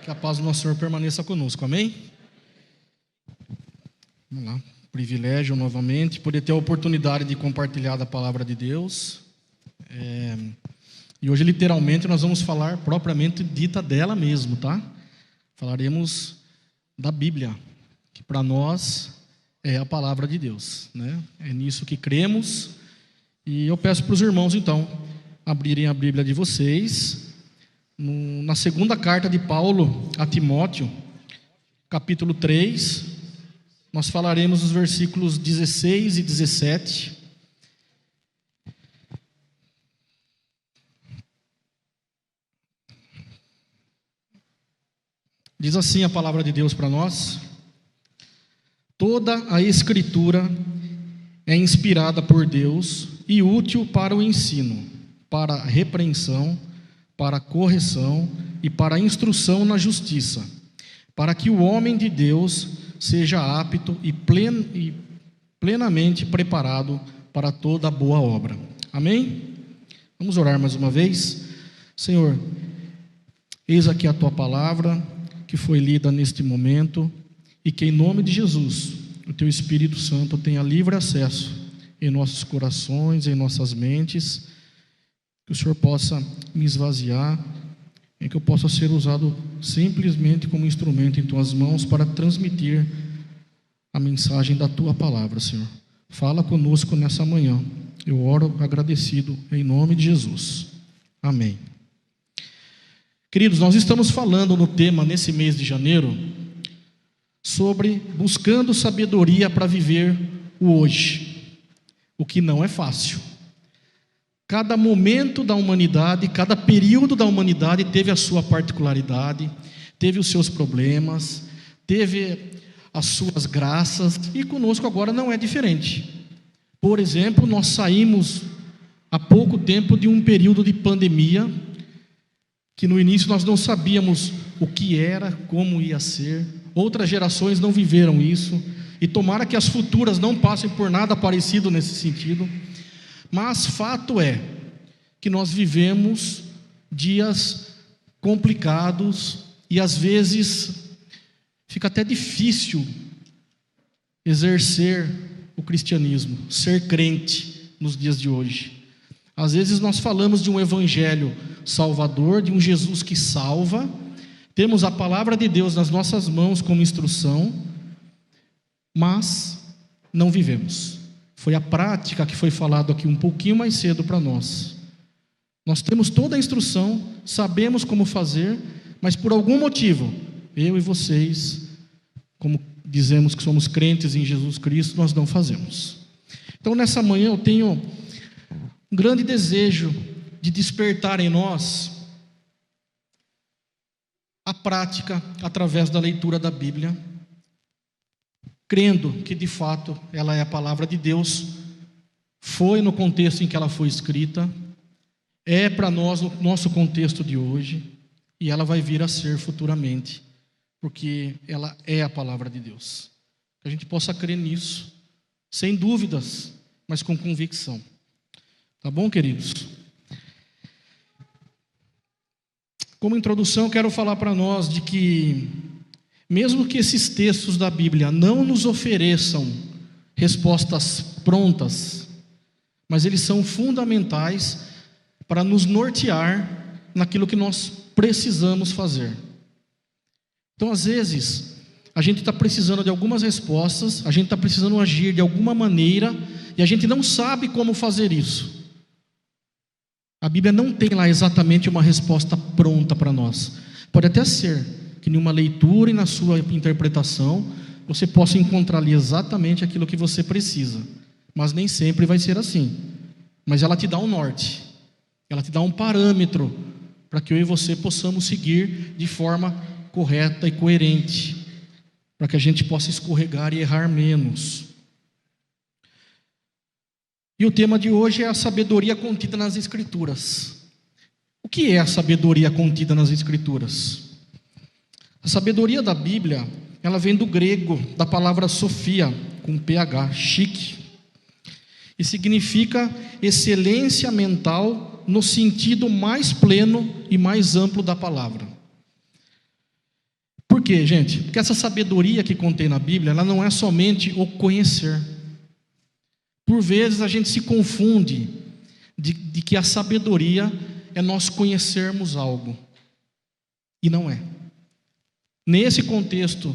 Que a paz do nosso Senhor permaneça conosco, amém? Vamos lá, privilégio novamente, poder ter a oportunidade de compartilhar da palavra de Deus. E hoje, literalmente, nós vamos falar propriamente dita dela mesmo, tá? Falaremos da Bíblia, que para nós é a palavra de Deus, né? É nisso que cremos. E eu peço para os irmãos, então, abrirem a Bíblia de vocês na segunda carta de Paulo a Timóteo, capítulo 3, nós falaremos os versículos 16 e 17. Diz assim a palavra de Deus para nós: toda a Escritura é inspirada por Deus e útil para o ensino, para a repreensão, para a correção e para a instrução na justiça, para que o homem de Deus seja apto e plenamente preparado para toda boa obra. Amém? Vamos orar mais uma vez. Senhor, eis aqui a Tua palavra, que foi lida neste momento, e que em nome de Jesus, o Teu Espírito Santo tenha livre acesso em nossos corações, em nossas mentes, que o Senhor possa me esvaziar, e que eu possa ser usado simplesmente como instrumento em Tuas mãos para transmitir a mensagem da Tua palavra, Senhor. Fala conosco nessa manhã. Eu oro agradecido em nome de Jesus. Amém. Queridos, nós estamos falando no tema, nesse mês de janeiro, sobre buscando sabedoria para viver o hoje, o que não é fácil. Cada momento da humanidade, cada período da humanidade teve a sua particularidade, teve os seus problemas, teve as suas graças, e conosco agora não é diferente. Por exemplo, nós saímos há pouco tempo de um período de pandemia, que no início nós não sabíamos o que era, como ia ser. Outras gerações não viveram isso, e tomara que as futuras não passem por nada parecido nesse sentido. Mas fato é que nós vivemos dias complicados e às vezes fica até difícil exercer o cristianismo, ser crente nos dias de hoje. Às vezes nós falamos de um evangelho salvador, de um Jesus que salva, temos a palavra de Deus nas nossas mãos como instrução, mas não vivemos. Foi a prática que foi falado aqui um pouquinho mais cedo para nós. Nós temos toda a instrução, sabemos como fazer, mas por algum motivo, eu e vocês, como dizemos que somos crentes em Jesus Cristo, nós não fazemos. Então nessa manhã eu tenho um grande desejo de despertar em nós a prática através da leitura da Bíblia, crendo que de fato ela é a palavra de Deus, foi no contexto em que ela foi escrita, é para nós o nosso contexto de hoje, e ela vai vir a ser futuramente, porque ela é a palavra de Deus. Que a gente possa crer nisso, sem dúvidas, mas com convicção. Tá bom, queridos? Como introdução, eu quero falar para nós de que mesmo que esses textos da Bíblia não nos ofereçam respostas prontas, mas eles são fundamentais para nos nortear naquilo que nós precisamos fazer. Então, às vezes, a gente está precisando de algumas respostas, a gente está precisando agir de alguma maneira, e a gente não sabe como fazer isso. A Bíblia não tem lá exatamente uma resposta pronta para nós. Pode até ser que em uma leitura e na sua interpretação você possa encontrar ali exatamente aquilo que você precisa, mas nem sempre vai ser assim. Mas ela te dá um norte, ela te dá um parâmetro para que eu e você possamos seguir de forma correta e coerente, para que a gente possa escorregar e errar menos. E o tema de hoje é a sabedoria contida nas Escrituras. O que é a sabedoria contida nas Escrituras? A sabedoria da Bíblia, ela vem do grego, da palavra sofia, com PH, chique, e significa excelência mental no sentido mais pleno e mais amplo da palavra. quê, gente? Porque essa sabedoria que contém na Bíblia, ela não é somente o conhecer. Por vezes a gente se confunde de que a sabedoria é nós conhecermos algo. E não é. Nesse contexto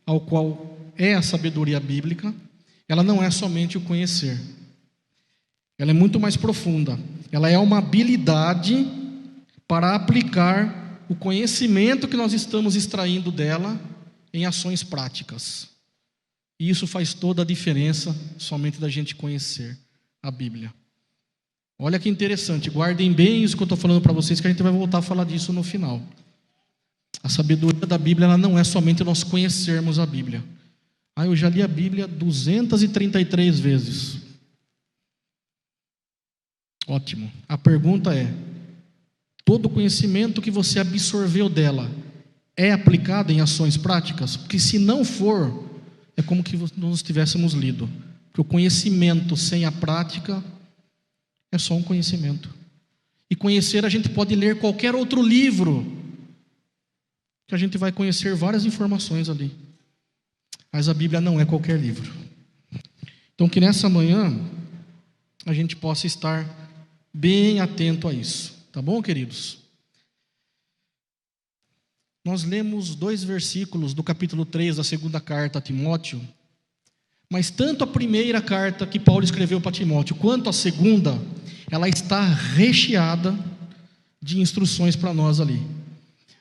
ao qual é a sabedoria bíblica, ela não é somente o conhecer. Ela é muito mais profunda. Ela é uma habilidade para aplicar o conhecimento que nós estamos extraindo dela em ações práticas. E isso faz toda a diferença somente da gente conhecer a Bíblia. Olha que interessante, guardem bem isso que eu estou falando para vocês, que a gente vai voltar a falar disso no final. A sabedoria da Bíblia, ela não é somente nós conhecermos a Bíblia. Eu já li a Bíblia 233 vezes. Ótimo. A pergunta é: todo o conhecimento que você absorveu dela é aplicado em ações práticas? Porque se não for, é como que nós tivéssemos lido. Porque o conhecimento sem a prática é só um conhecimento. E conhecer, a gente pode ler qualquer outro livro, que a gente vai conhecer várias informações ali. Mas a Bíblia não é qualquer livro. Então que nessa manhã a gente possa estar bem atento a isso. Tá bom, queridos? Nós lemos 2 versículos do capítulo 3 da segunda carta a Timóteo, mas tanto a primeira carta que Paulo escreveu para Timóteo, quanto a segunda, ela está recheada de instruções para nós ali,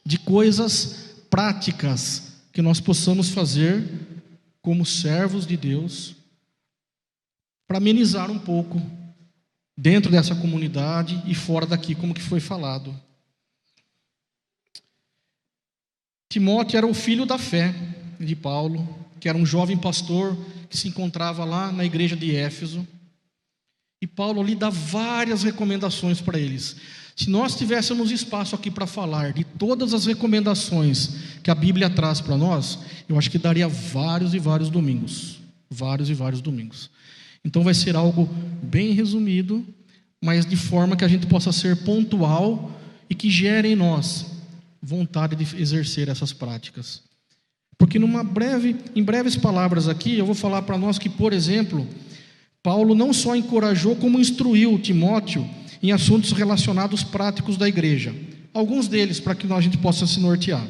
de coisas práticas que nós possamos fazer como servos de Deus, para amenizar um pouco dentro dessa comunidade e fora daqui, como que foi falado. Timóteo era o filho da fé de Paulo, que era um jovem pastor que se encontrava lá na igreja de Éfeso. E Paulo ali dá várias recomendações para eles. Se nós tivéssemos espaço aqui para falar de todas as recomendações que a Bíblia traz para nós, eu acho que daria vários e vários domingos. Vários e vários domingos. Então vai ser algo bem resumido, mas de forma que a gente possa ser pontual e que gere em nós vontade de exercer essas práticas. Porque em breves palavras aqui, eu vou falar para nós que, por exemplo, Paulo não só encorajou, como instruiu Timóteo em assuntos relacionados práticos da igreja. Alguns deles, para que a gente possa se nortear.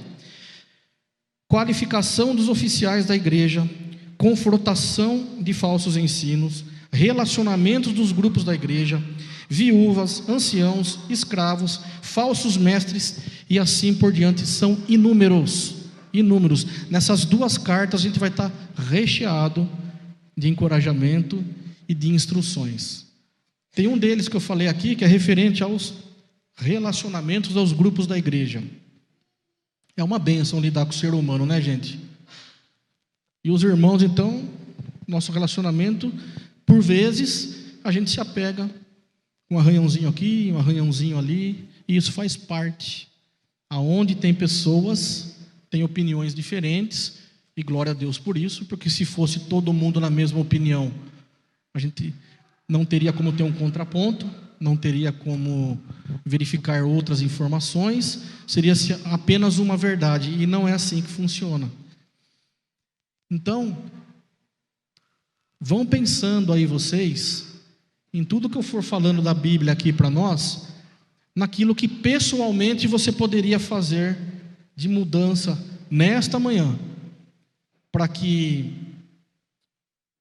Qualificação dos oficiais da igreja, confrontação de falsos ensinos, relacionamentos dos grupos da igreja, viúvas, anciãos, escravos, falsos mestres e assim por diante. São inúmeros. Nessas 2 cartas a gente vai estar recheado de encorajamento e de instruções. Tem um deles que eu falei aqui, que é referente aos relacionamentos aos grupos da igreja. É uma bênção lidar com o ser humano, né, gente? E os irmãos, então, nosso relacionamento, por vezes, a gente se apega um arranhãozinho aqui, um arranhãozinho ali, e isso faz parte. Aonde tem pessoas, tem opiniões diferentes, e glória a Deus por isso, porque se fosse todo mundo na mesma opinião, a gente não teria como ter um contraponto, não teria como verificar outras informações, seria apenas uma verdade, e não é assim que funciona. Então, vão pensando aí vocês, em tudo que eu for falando da Bíblia aqui para nós, naquilo que pessoalmente você poderia fazer de mudança nesta manhã, para que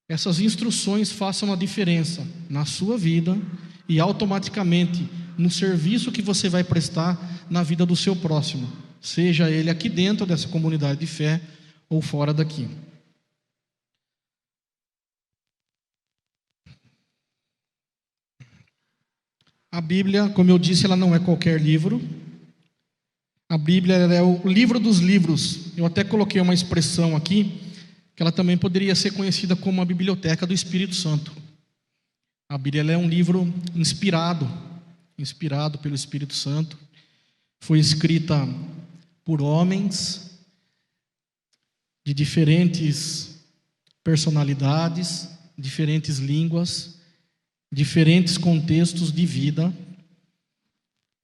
essas instruções façam a diferença na sua vida e automaticamente no serviço que você vai prestar na vida do seu próximo, seja ele aqui dentro dessa comunidade de fé ou fora daqui. A Bíblia, como eu disse, ela não é qualquer livro. A Bíblia ela é o livro dos livros. Eu até coloquei uma expressão aqui, que ela também poderia ser conhecida como a biblioteca do Espírito Santo. A Bíblia ela é um livro inspirado pelo Espírito Santo. Foi escrita por homens de diferentes personalidades, diferentes línguas, diferentes contextos de vida.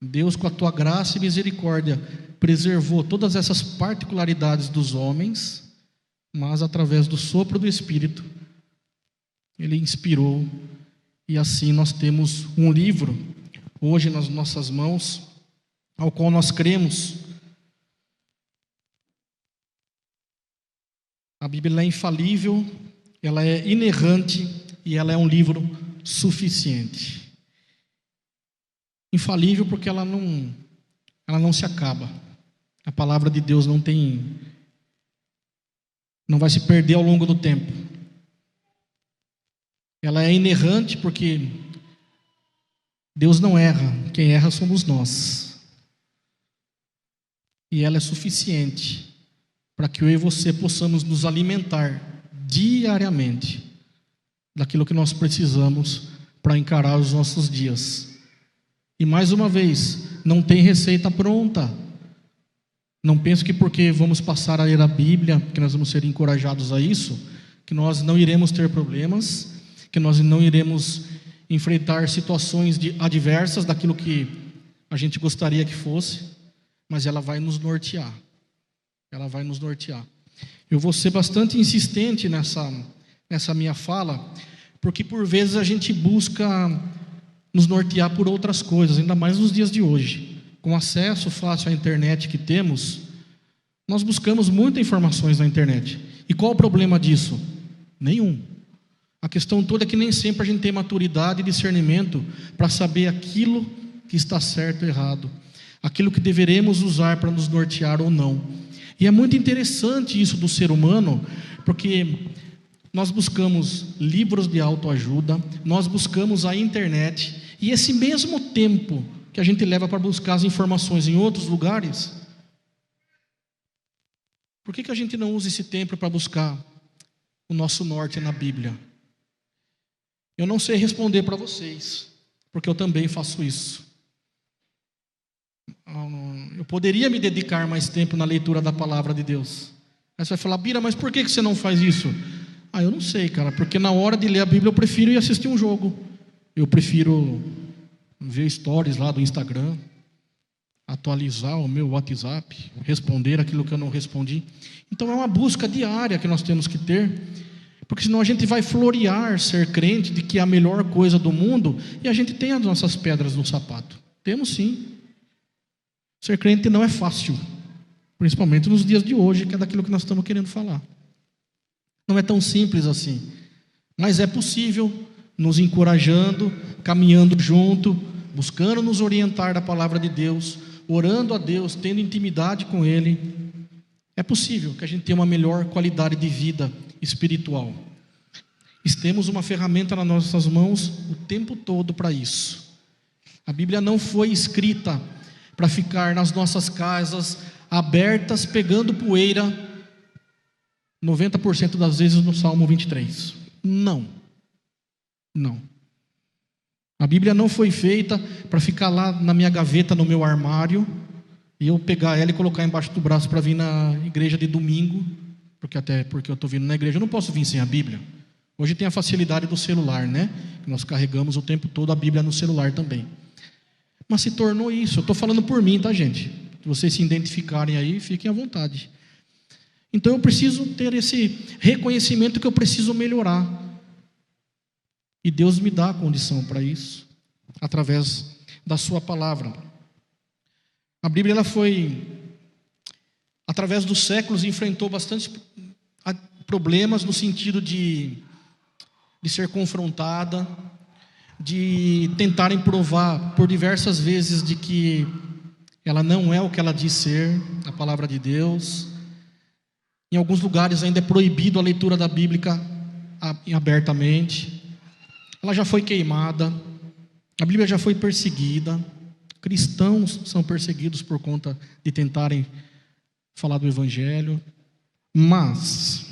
Deus, com a tua graça e misericórdia, preservou todas essas particularidades dos homens, mas através do sopro do Espírito, Ele inspirou, e assim nós temos um livro, hoje nas nossas mãos, ao qual nós cremos. A Bíblia é infalível, ela é inerrante e ela é um livro suficiente. Infalível porque ela não se acaba. A palavra de Deus não vai se perder ao longo do tempo. Ela é inerrante porque Deus não erra, quem erra somos nós. E ela é suficiente para que eu e você possamos nos alimentar diariamente daquilo que nós precisamos para encarar os nossos dias. E mais uma vez, não tem receita pronta. Não penso que porque vamos passar a ler a Bíblia, que nós vamos ser encorajados a isso, que nós não iremos ter problemas, que nós não iremos enfrentar situações adversas daquilo que a gente gostaria que fosse, mas ela vai nos nortear. Ela vai nos nortear. Eu vou ser bastante insistente nessa minha fala, porque por vezes a gente busca nos nortear por outras coisas, ainda mais nos dias de hoje. Com acesso fácil à internet que temos, nós buscamos muitas informações na internet. E qual o problema disso? Nenhum. A questão toda é que nem sempre a gente tem maturidade e discernimento para saber aquilo que está certo ou errado, aquilo que deveremos usar para nos nortear ou não. E é muito interessante isso do ser humano, porque nós buscamos livros de autoajuda, nós buscamos a internet, e esse mesmo tempo que a gente leva para buscar as informações em outros lugares, por que a gente não usa esse tempo para buscar o nosso norte na Bíblia? Eu não sei responder para vocês, porque eu também faço isso. Eu poderia me dedicar mais tempo na leitura da palavra de Deus. Aí você vai falar: Bira, mas por que você não faz isso? Eu não sei, cara, porque na hora de ler a Bíblia eu prefiro ir assistir um jogo. Eu prefiro ver stories lá do Instagram, atualizar o meu WhatsApp, responder aquilo que eu não respondi. Então é uma busca diária que nós temos que ter, porque senão a gente vai florear ser crente de que é a melhor coisa do mundo, e a gente tem as nossas pedras no sapato. Temos sim. Ser crente não é fácil, principalmente nos dias de hoje, que é daquilo que nós estamos querendo falar. Não é tão simples assim, mas é possível, nos encorajando, caminhando junto, buscando nos orientar da palavra de Deus, orando a Deus, tendo intimidade com Ele. É possível que a gente tenha uma melhor qualidade de vida espiritual. Temos uma ferramenta nas nossas mãos o tempo todo para isso. A Bíblia não foi escrita para ficar nas nossas casas abertas, pegando poeira 90% das vezes no Salmo 23. Não. A Bíblia não foi feita para ficar lá na minha gaveta, no meu armário, e eu pegar ela e colocar embaixo do braço para vir na igreja de domingo, porque eu estou vindo na igreja, eu não posso vir sem a Bíblia. Hoje tem a facilidade do celular, né? Nós carregamos o tempo todo a Bíblia no celular também. Mas se tornou isso. Eu estou falando por mim, tá, gente? Se vocês se identificarem aí, fiquem à vontade. Então eu preciso ter esse reconhecimento que eu preciso melhorar. E Deus me dá a condição para isso, através da sua palavra. A Bíblia, ela foi, através dos séculos, enfrentou bastante problemas no sentido de ser confrontada, de tentarem provar por diversas vezes de que ela não é o que ela diz ser, a palavra de Deus. Em alguns lugares ainda é proibido a leitura da Bíblia abertamente. Ela já foi queimada, a Bíblia já foi perseguida. Cristãos são perseguidos por conta de tentarem falar do Evangelho. Mas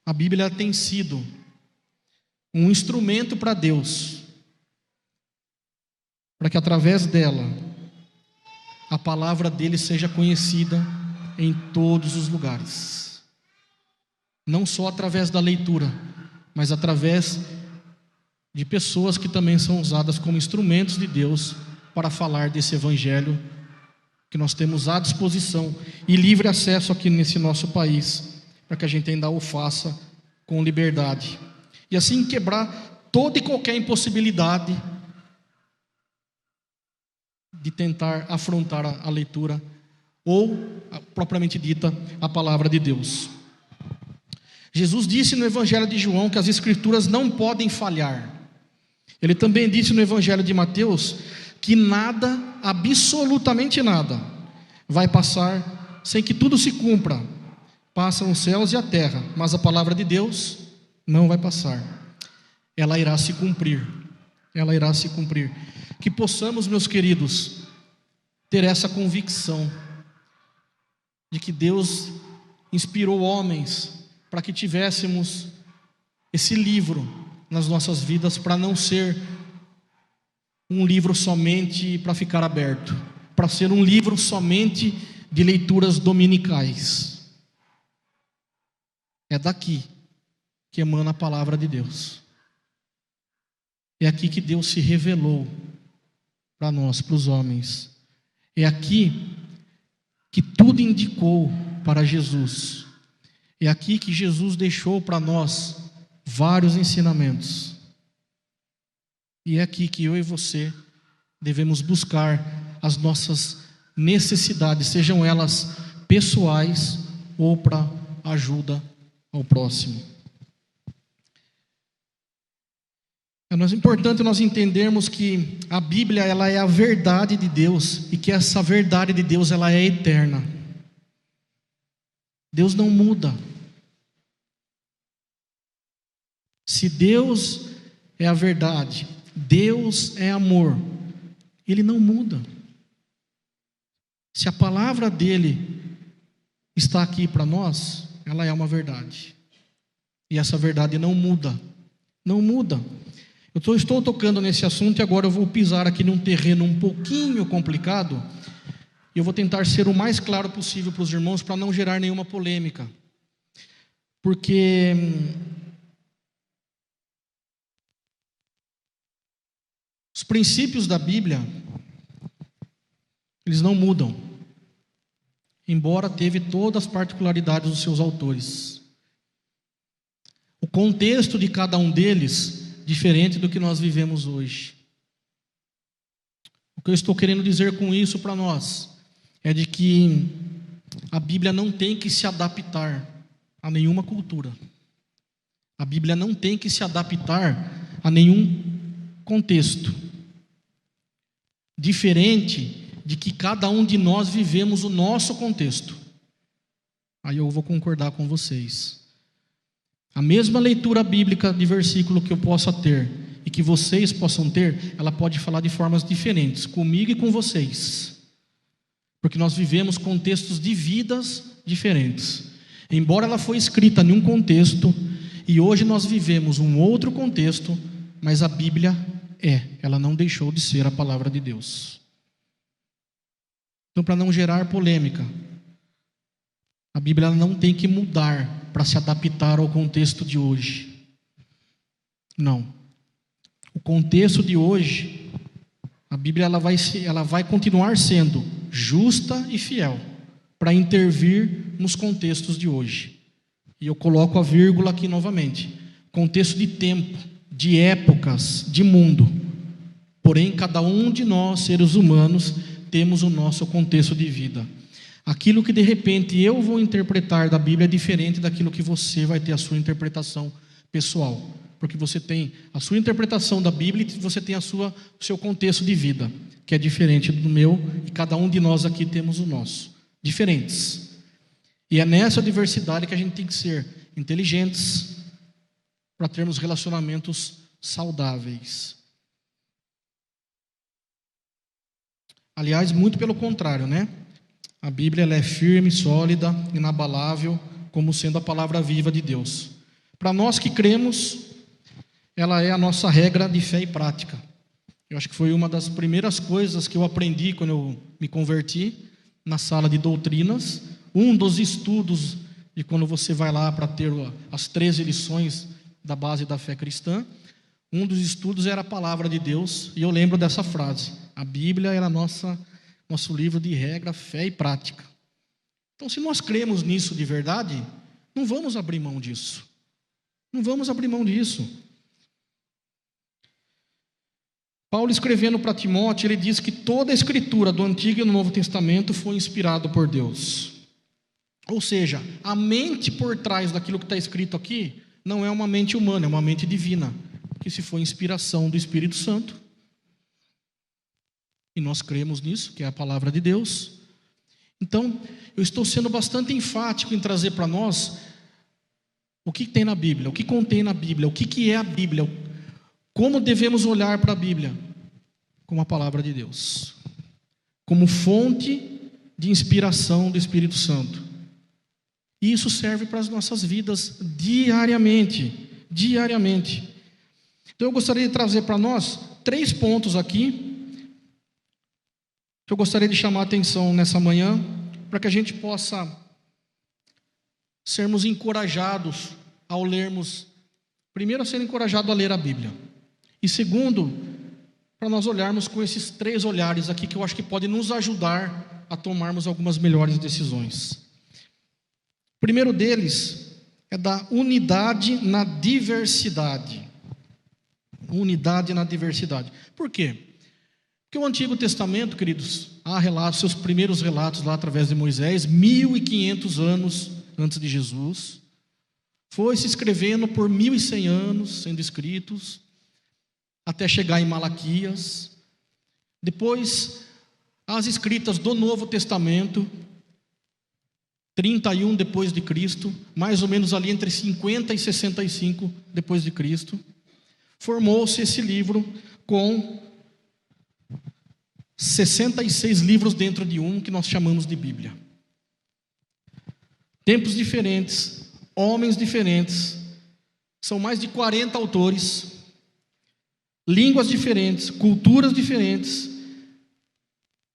a Bíblia tem sido um instrumento para Deus, para que através dela a palavra dele seja conhecida em todos os lugares. Não só através da leitura, mas através de pessoas que também são usadas como instrumentos de Deus para falar desse evangelho que nós temos à disposição e livre acesso aqui nesse nosso país, para que a gente ainda o faça com liberdade. E assim quebrar toda e qualquer impossibilidade de tentar afrontar a leitura ou, propriamente dita, a palavra de Deus. Jesus disse no Evangelho de João que as Escrituras não podem falhar. Ele também disse no Evangelho de Mateus que nada, absolutamente nada, vai passar sem que tudo se cumpra. Passam os céus e a terra, mas a palavra de Deus não vai passar. Ela irá se cumprir. Ela irá se cumprir. Que possamos, meus queridos, ter essa convicção de que Deus inspirou homens para que tivéssemos esse livro nas nossas vidas, para não ser um livro somente para ficar aberto, para ser um livro somente de leituras dominicais. É daqui que emana a palavra de Deus. É aqui que Deus se revelou para nós, para os homens. É aqui que tudo indicou para Jesus. É aqui que Jesus deixou para nós vários ensinamentos. E é aqui que eu e você devemos buscar as nossas necessidades, sejam elas pessoais ou para ajuda ao próximo. É importante nós entendermos que a Bíblia, ela é a verdade de Deus, e que essa verdade de Deus, ela é eterna. Deus não muda. Se Deus é a verdade, Deus é amor, Ele não muda. Se a palavra dele está aqui para nós, ela é uma verdade. E essa verdade não muda. Não muda. Eu estou tocando nesse assunto e agora eu vou pisar aqui num terreno um pouquinho complicado. E eu vou tentar ser o mais claro possível para os irmãos, para não gerar nenhuma polêmica. Porque os princípios da Bíblia, eles não mudam, embora teve todas as particularidades dos seus autores. O contexto de cada um deles diferente do que nós vivemos hoje. O que eu estou querendo dizer com isso para nós é de que a Bíblia não tem que se adaptar a nenhuma cultura. A Bíblia não tem que se adaptar a nenhum contexto. Diferente de que cada um de nós vivemos o nosso contexto. Aí eu vou concordar com vocês. A mesma leitura bíblica de versículo que eu possa ter e que vocês possam ter, ela pode falar de formas diferentes, comigo e com vocês. Porque nós vivemos contextos de vidas diferentes. Embora ela foi escrita em um contexto, e hoje nós vivemos um outro contexto, mas a Bíblia ela não deixou de ser a palavra de Deus. Então, para não gerar polêmica, a Bíblia não tem que mudar para se adaptar ao contexto de hoje. Não. O contexto de hoje, a Bíblia ela vai continuar sendo justa e fiel para intervir nos contextos de hoje. E eu coloco a vírgula aqui novamente. Contexto de tempo, de épocas, de mundo. Porém, cada um de nós, seres humanos, temos o nosso contexto de vida. Aquilo que de repente eu vou interpretar da Bíblia é diferente daquilo que você vai ter a sua interpretação pessoal. Porque você tem a sua interpretação da Bíblia e você tem o seu contexto de vida, que é diferente do meu, e cada um de nós aqui temos o nosso. Diferentes. E é nessa diversidade que a gente tem que ser inteligentes para termos relacionamentos saudáveis. Aliás, muito pelo contrário, né? A Bíblia ela é firme, sólida, inabalável, como sendo a palavra viva de Deus. Para nós que cremos, ela é a nossa regra de fé e prática. Eu acho que foi uma das primeiras coisas que eu aprendi quando eu me converti, na sala de doutrinas. Um dos estudos de quando você vai lá para ter as 13 lições da base da fé cristã, um dos estudos era a palavra de Deus, e eu lembro dessa frase: A Bíblia era nosso livro de regra, fé e prática. Então, se nós cremos nisso de verdade, não vamos abrir mão disso. Não vamos abrir mão disso. Paulo, escrevendo para Timóteo, ele diz que toda a escritura do Antigo e do Novo Testamento foi inspirada por Deus. Ou seja, a mente por trás daquilo que está escrito aqui não é uma mente humana, é uma mente divina, que se foi inspiração do Espírito Santo. E nós cremos nisso, que é a palavra de Deus. Então, eu estou sendo bastante enfático em trazer para nós o que tem na Bíblia, o que contém na Bíblia, o que é a Bíblia, como devemos olhar para a Bíblia, como a palavra de Deus, como fonte de inspiração do Espírito Santo. E isso serve para as nossas vidas diariamente. Então eu gostaria de trazer para nós 3 pontos aqui, que eu gostaria de chamar a atenção nessa manhã, para que a gente possa sermos encorajados ao lermos, primeiro a ser encorajado a ler a Bíblia, e segundo, para nós olharmos com esses 3 olhares aqui, que eu acho que podem nos ajudar a tomarmos algumas melhores decisões. O primeiro deles é da unidade na diversidade. Unidade na diversidade. Por quê? Porque o Antigo Testamento, queridos, há relatos, seus primeiros relatos lá através de Moisés, 1500 anos antes de Jesus, foi se escrevendo por 1100 anos, sendo escritos, até chegar em Malaquias. Depois, as escritas do Novo Testamento, 31 depois de Cristo, mais ou menos ali entre 50 e 65 depois de Cristo, formou-se esse livro com 66 livros dentro de um, que nós chamamos de Bíblia. Tempos diferentes, homens diferentes, são mais de 40 autores, línguas diferentes, culturas diferentes,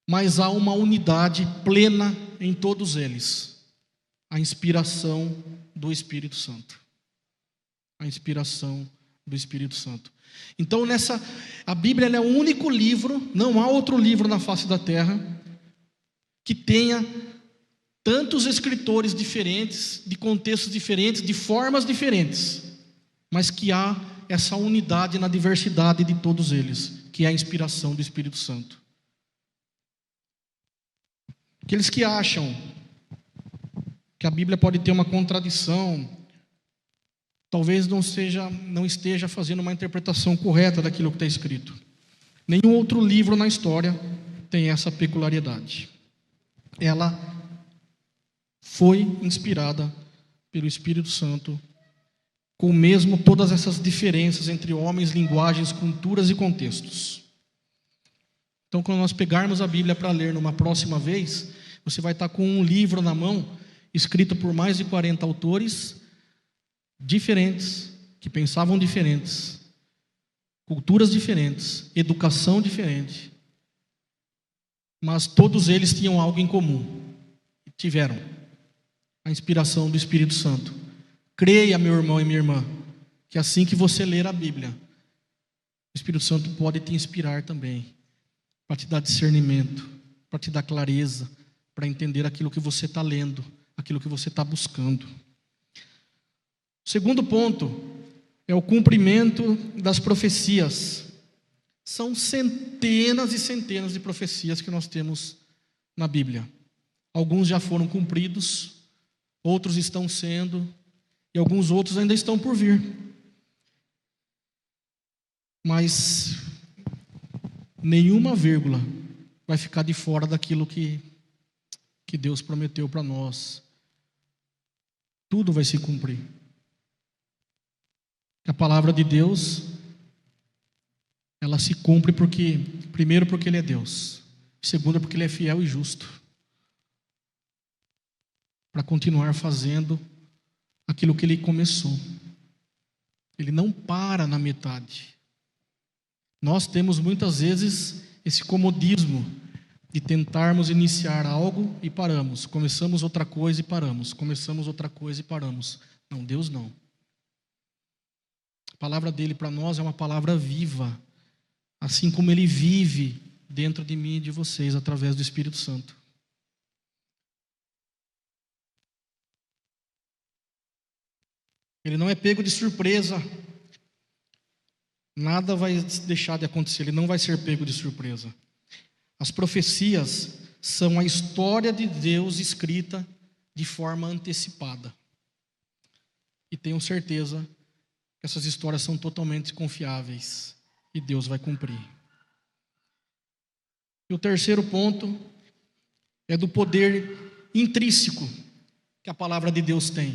mas há uma unidade plena em todos eles. A inspiração do Espírito Santo. A inspiração do Espírito Santo. Então, a Bíblia é o único livro, não há outro livro na face da terra que tenha tantos escritores diferentes, de contextos diferentes, de formas diferentes, mas que há essa unidade na diversidade de todos eles, que é a inspiração do Espírito Santo. Aqueles que acham que a Bíblia pode ter uma contradição, talvez não esteja fazendo uma interpretação correta daquilo que está escrito. Nenhum outro livro na história tem essa peculiaridade. Ela foi inspirada pelo Espírito Santo, com mesmo todas essas diferenças entre homens, linguagens, culturas e contextos. Então, quando nós pegarmos a Bíblia para ler numa próxima vez, você vai estar com um livro na mão, escrito por mais de 40 autores diferentes, que pensavam diferentes, culturas diferentes, educação diferente, mas todos eles tinham algo em comum. Tiveram a inspiração do Espírito Santo. Creia, meu irmão e minha irmã, que assim que você ler a Bíblia, o Espírito Santo pode te inspirar também, para te dar discernimento, para te dar clareza, para entender aquilo que você está lendo, aquilo que você está buscando. O segundo ponto é o cumprimento das profecias. São centenas e centenas de profecias que nós temos na Bíblia. Alguns já foram cumpridos, outros estão sendo, e alguns outros ainda estão por vir. Mas nenhuma vírgula vai ficar de fora daquilo que Deus prometeu para nós. Tudo vai se cumprir. A palavra de Deus, ela se cumpre primeiro porque Ele é Deus, segundo porque Ele é fiel e justo, para continuar fazendo aquilo que Ele começou. Ele não para na metade. Nós temos muitas vezes esse comodismo de tentarmos iniciar algo e paramos. Começamos outra coisa e paramos. Começamos outra coisa e paramos. Não, Deus não. A palavra dele para nós é uma palavra viva. Assim como Ele vive dentro de mim e de vocês através do Espírito Santo. Ele não é pego de surpresa. Nada vai deixar de acontecer, ele não vai ser pego de surpresa. As profecias são a história de Deus escrita de forma antecipada. E tenho certeza que essas histórias são totalmente confiáveis e Deus vai cumprir. E o terceiro ponto é do poder intrínseco que a palavra de Deus tem.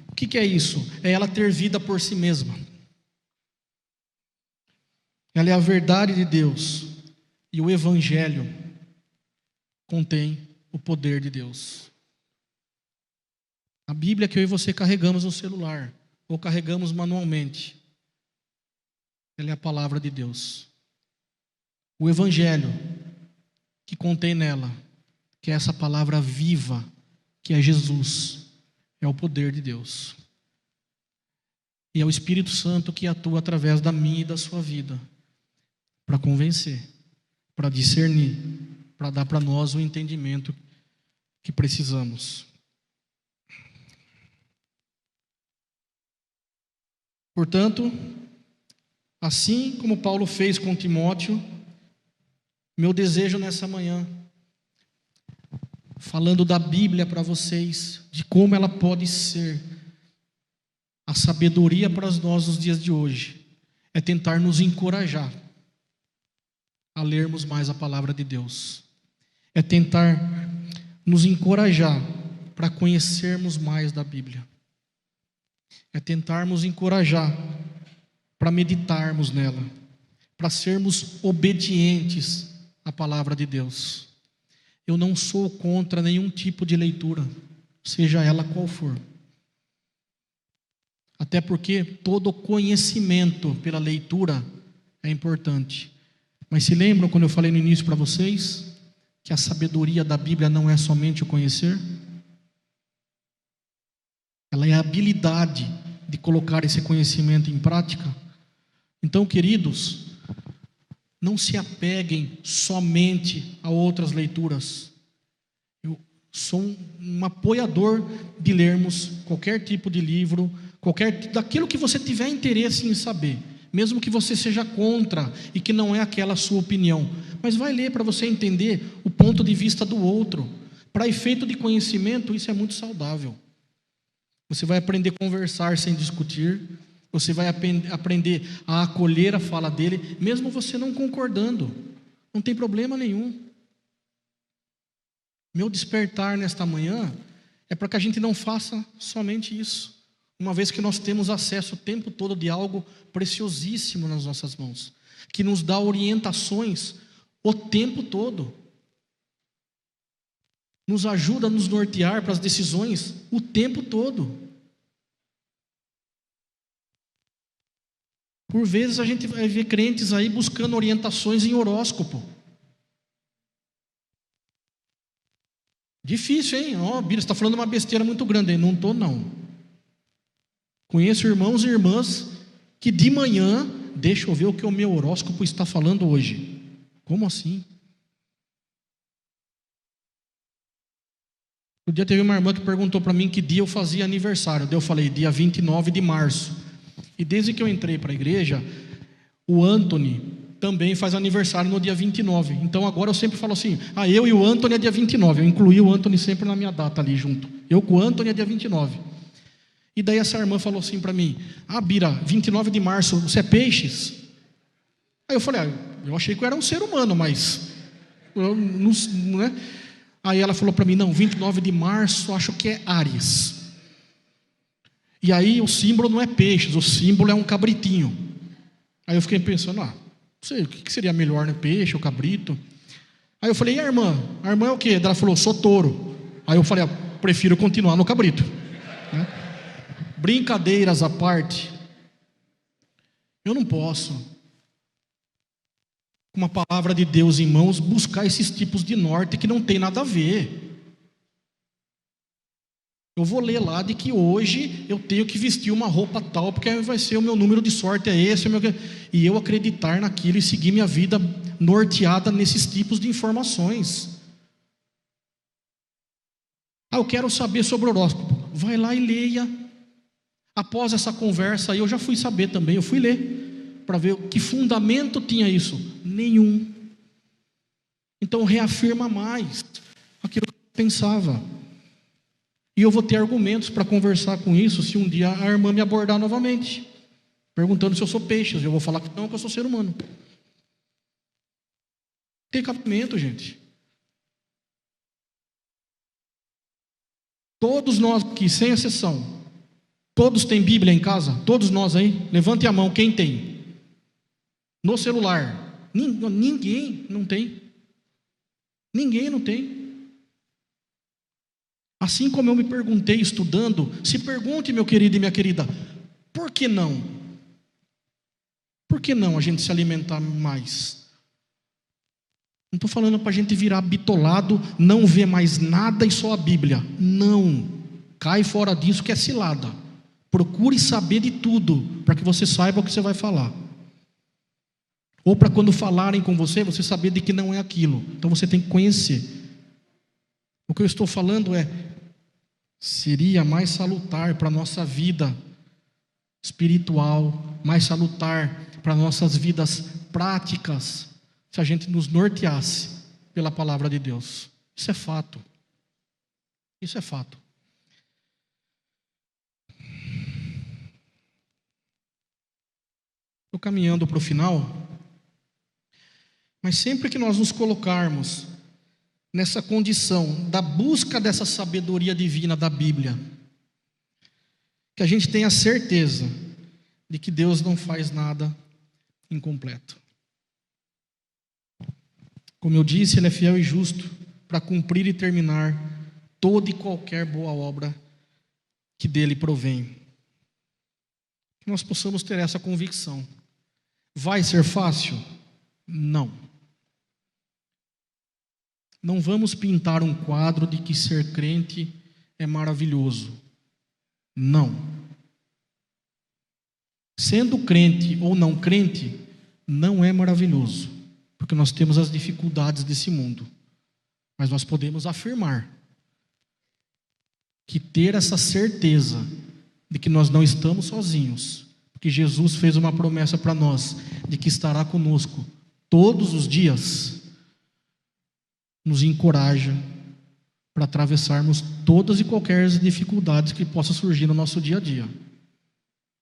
O que é isso? É ela ter vida por si mesma. Ela é a verdade de Deus. E o Evangelho contém o poder de Deus. A Bíblia que eu e você carregamos no celular, ou carregamos manualmente, ela é a palavra de Deus. O Evangelho que contém nela, que é essa palavra viva, que é Jesus, é o poder de Deus. E é o Espírito Santo que atua através da minha e da sua vida, para convencer, para discernir, para dar para nós o entendimento que precisamos. Portanto, assim como Paulo fez com Timóteo, meu desejo nessa manhã, falando da Bíblia para vocês, de como ela pode ser a sabedoria para nós nos dias de hoje, é tentar nos encorajar a lermos mais a palavra de Deus. É tentar nos encorajar para conhecermos mais da Bíblia. É tentarmos encorajar para meditarmos nela, para sermos obedientes à palavra de Deus. Eu não sou contra nenhum tipo de leitura, seja ela qual for. Até porque todo conhecimento pela leitura é importante. Mas se lembram quando eu falei no início para vocês que a sabedoria da Bíblia não é somente o conhecer? Ela é a habilidade de colocar esse conhecimento em prática. Então, queridos, não se apeguem somente a outras leituras. Eu sou um apoiador de lermos qualquer tipo de livro, daquilo que você tiver interesse em saber, mesmo que você seja contra e que não é aquela a sua opinião, mas vai ler para você entender o ponto de vista do outro. Para efeito de conhecimento, isso é muito saudável. Você vai aprender a conversar sem discutir, você vai aprender a acolher a fala dele, mesmo você não concordando, não tem problema nenhum. Meu despertar nesta manhã é para que a gente não faça somente isso, uma vez que nós temos acesso o tempo todo de algo preciosíssimo nas nossas mãos, que nos dá orientações o tempo todo, nos ajuda a nos nortear para as decisões o tempo todo. Por vezes a gente vai ver crentes aí buscando orientações em horóscopo. Difícil, hein? Bira, você está falando uma besteira muito grande aí. Não estou, não. Conheço irmãos e irmãs que de manhã, deixa eu ver o que o meu horóscopo está falando hoje. Como assim? Um dia teve uma irmã que perguntou para mim que dia eu fazia aniversário. Daí eu falei, dia 29 de março. E desde que eu entrei para a igreja, o Anthony também faz aniversário no dia 29. Então agora eu sempre falo assim, eu e o Anthony é dia 29. Eu incluí o Anthony sempre na minha data ali junto. Eu com o Anthony é dia 29. E daí essa irmã falou assim para mim, Bira, 29 de março, você é peixes? Aí eu falei, eu achei que eu era um ser humano, mas eu não, né? Aí ela falou para mim, não, 29 de março, acho que é Áries. E aí o símbolo não é peixes, o símbolo é um cabritinho. Aí eu fiquei pensando, não sei, o que seria melhor, né? Peixe ou cabrito? Aí eu falei, e a irmã? A irmã é o quê? Ela falou, sou touro. Aí eu falei, prefiro continuar no cabrito. Né? Brincadeiras à parte, eu não posso, com uma palavra de Deus em mãos, buscar esses tipos de norte que não tem nada a ver. Eu vou ler lá de que hoje eu tenho que vestir uma roupa tal, porque vai ser o meu número de sorte, é esse, e eu acreditar naquilo e seguir minha vida norteada nesses tipos de informações. Eu quero saber sobre o horóscopo. Vai lá e leia. Após essa conversa aí, eu já fui saber também, eu fui ler, para ver que fundamento tinha isso. Nenhum. Então reafirma mais aquilo que eu pensava. E eu vou ter argumentos para conversar com isso se um dia a irmã me abordar novamente, perguntando se eu sou peixe. Eu vou falar que não, que eu sou ser humano. Tem cabimento, gente. Todos nós aqui, sem exceção, todos têm Bíblia em casa? Todos nós aí? Levante a mão, quem tem? No celular? Ninguém não tem. Ninguém não tem. Assim como eu me perguntei estudando, se pergunte, meu querido e minha querida, por que não? Por que não a gente se alimentar mais? Não estou falando para a gente virar bitolado, não ver mais nada e só a Bíblia. Não, cai fora disso que é cilada. Procure saber de tudo, para que você saiba o que você vai falar. Ou para quando falarem com você, você saber de que não é aquilo. Então você tem que conhecer. O que eu estou falando seria mais salutar para a nossa vida espiritual, mais salutar para nossas vidas práticas, se a gente nos norteasse pela palavra de Deus. Isso é fato. Isso é fato. Estou caminhando para o final, mas sempre que nós nos colocarmos nessa condição da busca dessa sabedoria divina da Bíblia, que a gente tenha certeza de que Deus não faz nada incompleto. Como eu disse, Ele é fiel e justo para cumprir e terminar toda e qualquer boa obra que dele provém. Que nós possamos ter essa convicção. Vai ser fácil? Não. Não vamos pintar um quadro de que ser crente é maravilhoso. Não. Sendo crente ou não crente, não é maravilhoso, porque nós temos as dificuldades desse mundo. Mas nós podemos afirmar que ter essa certeza de que nós não estamos sozinhos, porque Jesus fez uma promessa para nós de que estará conosco todos os dias, nos encoraja para atravessarmos todas e qualquer dificuldades que possam surgir no nosso dia a dia.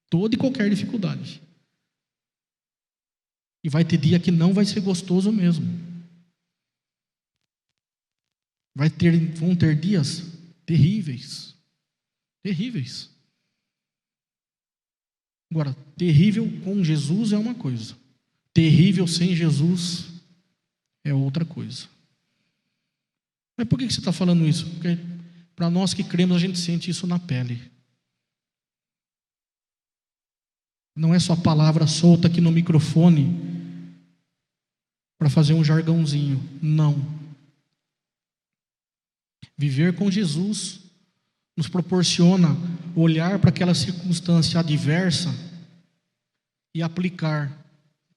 Toda e qualquer dificuldade. E vai ter dia que não vai ser gostoso mesmo. Vão ter dias terríveis. Terríveis. Agora, terrível com Jesus é uma coisa. Terrível sem Jesus é outra coisa. Mas por que você está falando isso? Porque para nós que cremos, a gente sente isso na pele. Não é só palavra solta aqui no microfone para fazer um jargãozinho. Não. Viver com Jesus nos proporciona olhar para aquela circunstância adversa e aplicar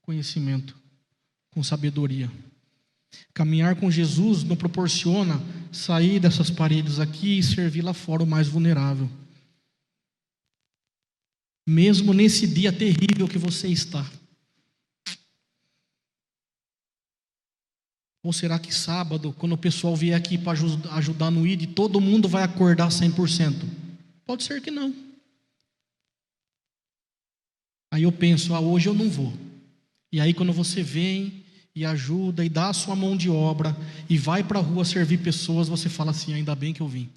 conhecimento com sabedoria. Caminhar com Jesus nos proporciona sair dessas paredes aqui e servir lá fora o mais vulnerável. Mesmo nesse dia terrível que você está. Ou será que sábado, quando o pessoal vier aqui para ajudar no ID, todo mundo vai acordar 100%? Pode ser que não. Aí eu penso, hoje eu não vou. E aí quando você vem e ajuda e dá a sua mão de obra e vai para a rua servir pessoas, você fala assim, ainda bem que eu vim.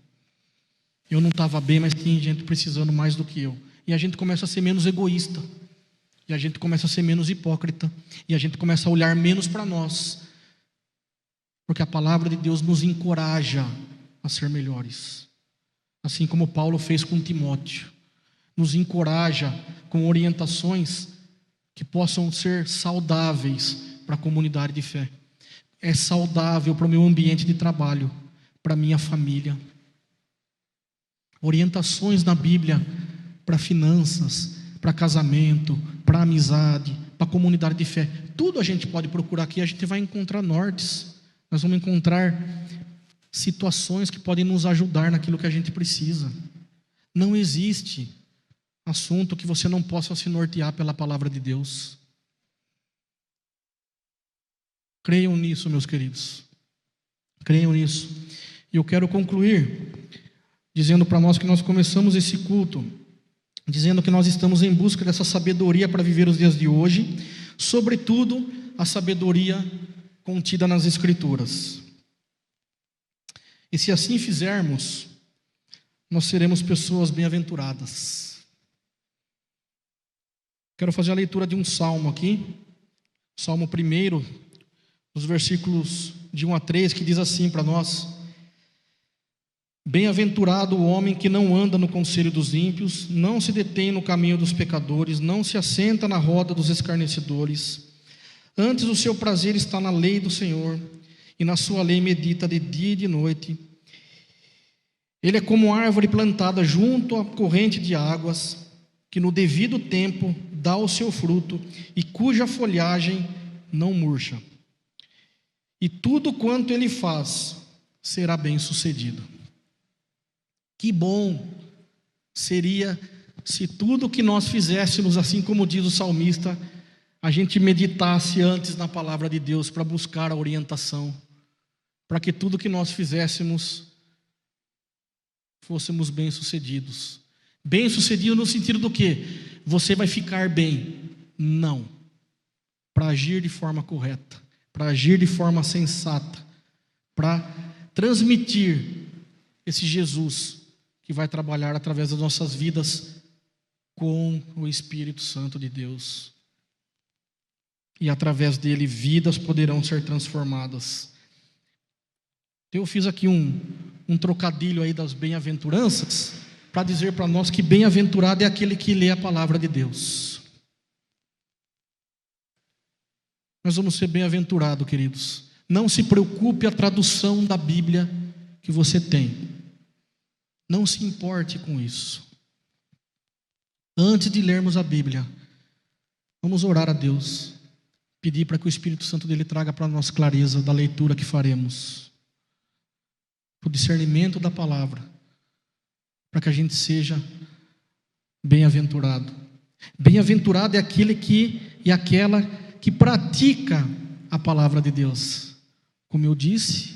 Eu não estava bem, mas tem gente precisando mais do que eu. E a gente começa a ser menos egoísta. E a gente começa a ser menos hipócrita. E a gente começa a olhar menos para nós. Porque a palavra de Deus nos encoraja a ser melhores. Assim como Paulo fez com Timóteo. Nos encoraja com orientações que possam ser saudáveis para a comunidade de fé. É saudável para o meu ambiente de trabalho, para a minha família. orientações na Bíblia para finanças, para casamento, para amizade, para comunidade de fé. Tudo a gente pode procurar aqui, a gente vai encontrar nortes. Nós vamos encontrar situações que podem nos ajudar naquilo que a gente precisa. Não existe assunto que você não possa se nortear pela palavra de Deus. Creiam nisso, meus queridos. Creiam nisso. E eu quero concluir dizendo para nós que nós começamos esse culto dizendo que nós estamos em busca dessa sabedoria para viver os dias de hoje, sobretudo a sabedoria contida nas Escrituras. E se assim fizermos, nós seremos pessoas bem-aventuradas. Quero fazer a leitura de um salmo aqui, Salmo 1, os versículos de 1 a 3, que diz assim para nós: Bem-aventurado o homem que não anda no conselho dos ímpios, não se detém no caminho dos pecadores, não se assenta na roda dos escarnecedores. Antes o seu prazer está na lei do Senhor, e na sua lei medita de dia e de noite. Ele é como árvore plantada junto à corrente de águas, que no devido tempo dá o seu fruto, e cuja folhagem não murcha. E tudo quanto ele faz será bem-sucedido. Que bom seria se tudo que nós fizéssemos, assim como diz o salmista, a gente meditasse antes na palavra de Deus para buscar a orientação, para que tudo que nós fizéssemos fôssemos bem-sucedidos. Bem-sucedido no sentido do quê? Você vai ficar bem. Não. Para agir de forma correta, para agir de forma sensata, para transmitir esse Jesus que vai trabalhar através das nossas vidas com o Espírito Santo de Deus. E através dele vidas poderão ser transformadas. Eu fiz aqui um trocadilho aí das bem-aventuranças para dizer para nós que bem-aventurado é aquele que lê a palavra de Deus. Nós vamos ser bem-aventurados, queridos. Não se preocupe a tradução da Bíblia que você tem. Não se importe com isso. Antes de lermos a Bíblia, vamos orar a Deus, pedir para que o Espírito Santo dele traga para nós clareza da leitura que faremos, o discernimento da palavra, para que a gente seja bem-aventurado. Bem-aventurado é aquele e aquela que pratica a palavra de Deus. Como eu disse,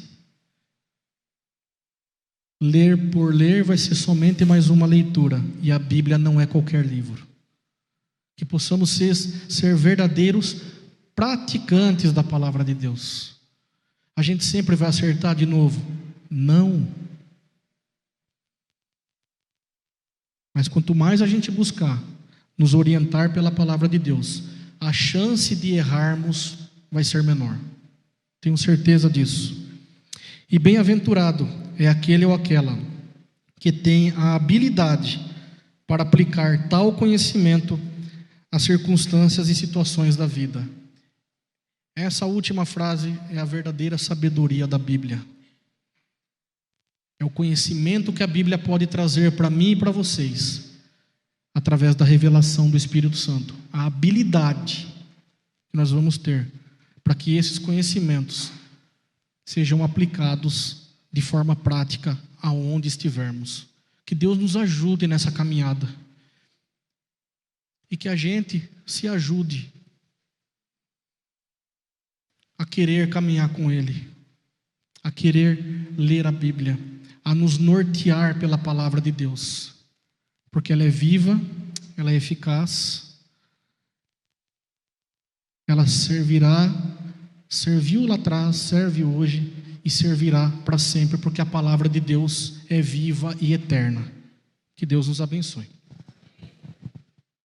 ler por ler vai ser somente mais uma leitura, e a Bíblia não é qualquer livro. Que possamos ser verdadeiros praticantes da palavra de Deus. A gente sempre vai acertar de novo? Não. Mas quanto mais a gente buscar nos orientar pela palavra de Deus, a chance de errarmos vai ser menor. Tenho certeza disso. E bem-aventurado é aquele ou aquela que tem a habilidade para aplicar tal conhecimento às circunstâncias e situações da vida. Essa última frase é a verdadeira sabedoria da Bíblia. É o conhecimento que a Bíblia pode trazer para mim e para vocês, através da revelação do Espírito Santo. A habilidade que nós vamos ter para que esses conhecimentos sejam aplicados de forma prática aonde estivermos. Que Deus nos ajude nessa caminhada. E que a gente se ajude a querer caminhar com Ele, a querer ler a Bíblia, a nos nortear pela palavra de Deus, porque ela é viva, ela é eficaz, ela serviu lá atrás, serve hoje e servirá para sempre, porque a palavra de Deus é viva e eterna. Que Deus nos abençoe.